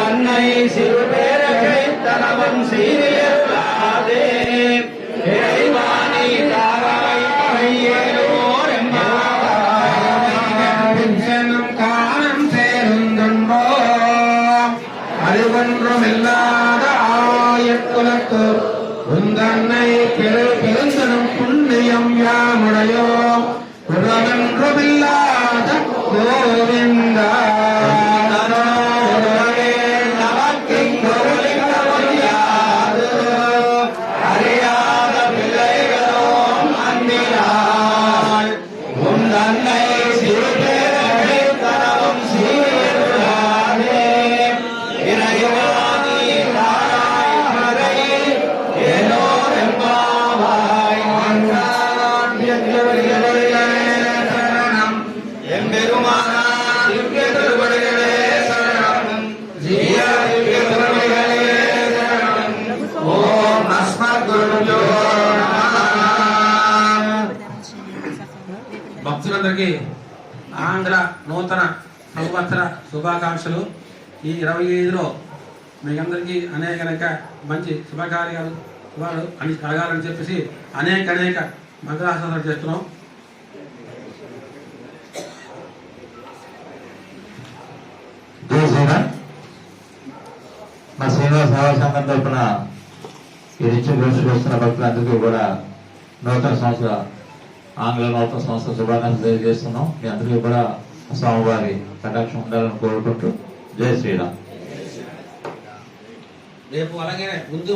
அன்னை சிறுபேரகை தனவன் சீரியல்லாதே இறைவாணி தாராய் பகையேலோர் எம்மாவாயும் காலம் சேருந்தோ அறிவொன்றும் இல்லாத ஆயக்குலத்து உந்தன்னை பெருந்தனும் புண்ணியம் யாமுடையோ உறவென்றுமில்லாத கோவிந்தா భక్తులందరికీ ఆంధ్ర నూతన సంవత్సర శుభాకాంక్షలు. ఈ 25లో మీకందరికీ అనేక మంచి శుభకార్యాలు అని కలగాలని చెప్పేసి అనేక మంగళాశాసనాలు చేస్తున్నాం. మా శ్రీనివాస సేవా సంఘం తరఫున ఈ నిత్యం రోజుకు వస్తున్న భక్తులందరికీ కూడా నూతన సంవత్సర ఆంగ్ల నూతన సంవత్సర శుభాకాంక్షలు తెలియజేస్తున్నాం. మీ అందరికీ కూడా స్వామివారి కటాక్షం ఉండాలని కోరుకుంటూ జై శ్రీరామ్. రేపు అలాగే ముందు